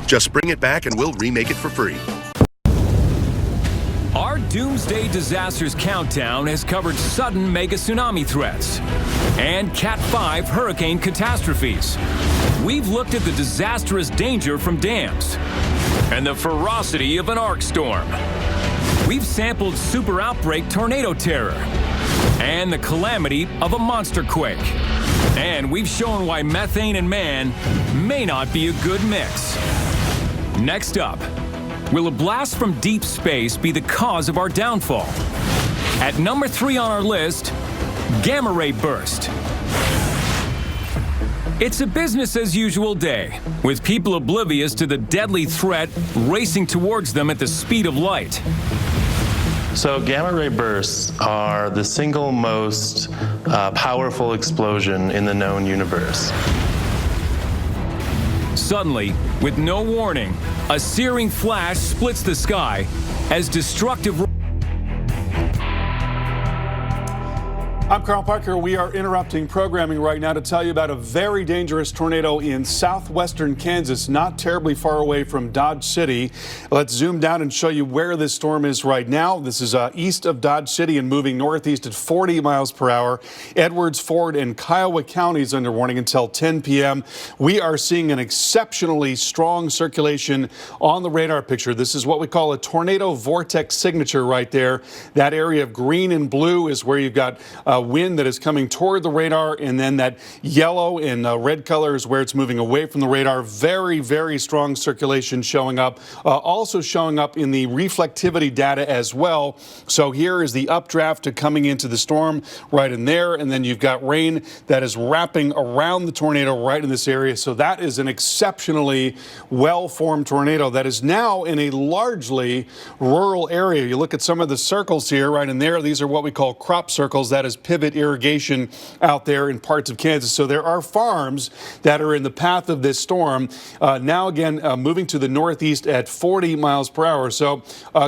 Just bring it back and we'll remake it for free. Our Doomsday Disasters Countdown has covered sudden mega tsunami threats and Cat 5 hurricane catastrophes. We've looked at the disastrous danger from dams and the ferocity of an arc storm. We've sampled super outbreak tornado terror and the calamity of a monster quake. And we've shown why methane and man may not be a good mix. Next up, will a blast from deep space be the cause of our downfall? At number 3 on our list, gamma ray burst. It's a business as usual day, with people oblivious to the deadly threat racing towards them at the speed of light. So gamma ray bursts are the single most powerful explosion in the known universe. Suddenly, with no warning, a searing flash splits the sky as destructive. I'm Carl Parker. We are interrupting programming right now to tell you about a very dangerous tornado in southwestern Kansas, not terribly far away from Dodge City. Let's zoom down and show you where this storm is right now. This is east of Dodge City and moving northeast at 40 miles per hour. Edwards, Ford, and Kiowa counties under warning until 10 p.m. We are seeing an exceptionally strong circulation on the radar picture. This is what we call a tornado vortex signature right there. That area of green and blue is where you've got wind that is coming toward the radar, and then that yellow and red color is where it's moving away from the radar. Very, very strong circulation showing up, also showing up in the reflectivity data as well. So here is the updraft coming into the storm right in there, and then you've got rain that is wrapping around the tornado right in this area. So that is an exceptionally well-formed tornado that is now in a largely rural area. You look at some of the circles here right in there. These are what we call crop circles. That is pivot irrigation out there in parts of Kansas. So there are farms that are in the path of this storm. Now again, moving to the northeast at 40 miles per hour. So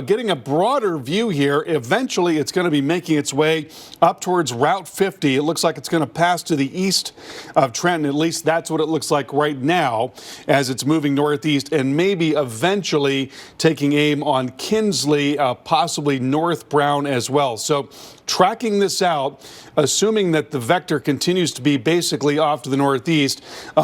getting a broader view here, eventually it's going to be making its way up towards Route 50. It looks like it's going to pass to the east of Trenton. At least that's what it looks like right now as it's moving northeast, and maybe eventually taking aim on Kinsley, possibly North Brown as well. So tracking this out, assuming that the vector continues to be basically off to the northeast,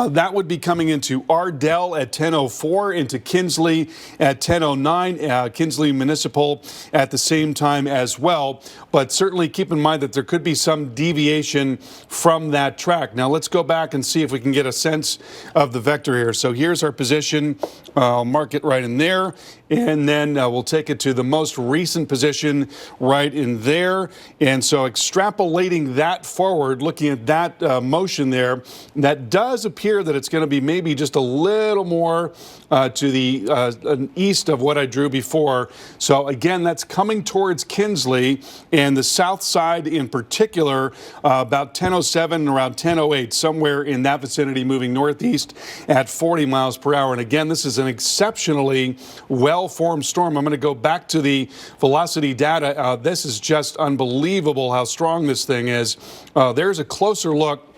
that would be coming into Ardell at 10:04, into Kinsley at 10:09, Kinsley Municipal at the same time as well. But certainly keep in mind that there could be some deviation from that track. Now let's go back and see if we can get a sense of the vector here. So here's our position. I'll mark it right in there, and then we'll take it to the most recent position right in there. And so extrapolating that forward, looking at that motion there, that does appear that it's going to be maybe just a little more to the east of what I drew before. So again, that's coming towards Kinsley and the south side in particular, about 10:07 and around 10:08, somewhere in that vicinity, moving northeast at 40 miles per hour. And again, this is an exceptionally well-formed storm. I'm going to go back to the velocity data. This is just unbelievable how strong this thing is. There's a closer look.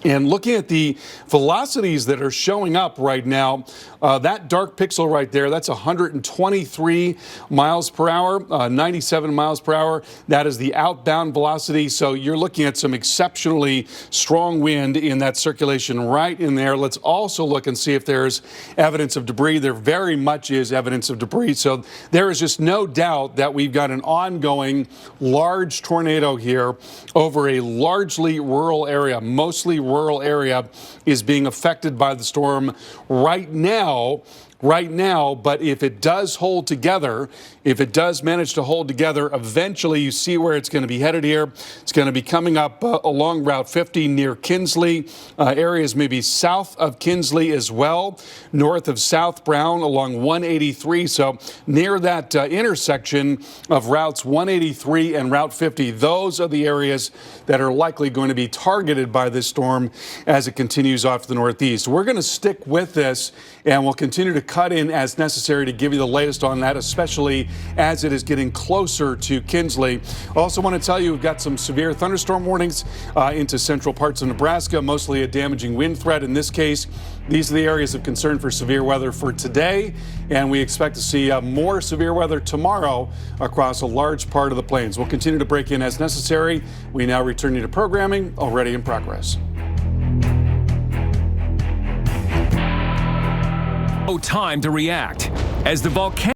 And looking at the velocities that are showing up right now, that dark pixel right there, that's 123 miles per hour, 97 miles per hour. That is the outbound velocity. So you're looking at some exceptionally strong wind in that circulation right in there. Let's also look and see if there's evidence of debris. There very much is evidence of debris. So there is just no doubt that we've got an ongoing large tornado here over a largely rural area, mostly rural area is being affected by the storm right now. But if it does hold together, if it does manage to hold together, eventually you see where it's going to be headed here. It's going to be coming up along Route 50 near Kinsley, areas maybe south of Kinsley as well, north of South Brown along 183. So near that intersection of routes 183 and Route 50, those are the areas that are likely going to be targeted by this storm as it continues off to the northeast. We're going to stick with this, and we'll continue to Cut-In as necessary to give you the latest on that, especially as it is getting closer to Kinsley. Also want to tell you we've got some severe thunderstorm warnings into central parts of Nebraska, mostly a damaging wind threat. In this case, these are the areas of concern for severe weather for today, and we expect to see more severe weather tomorrow across a large part of the plains. We'll continue to break in as necessary. We now return you to programming already in progress. No time to react as the volcano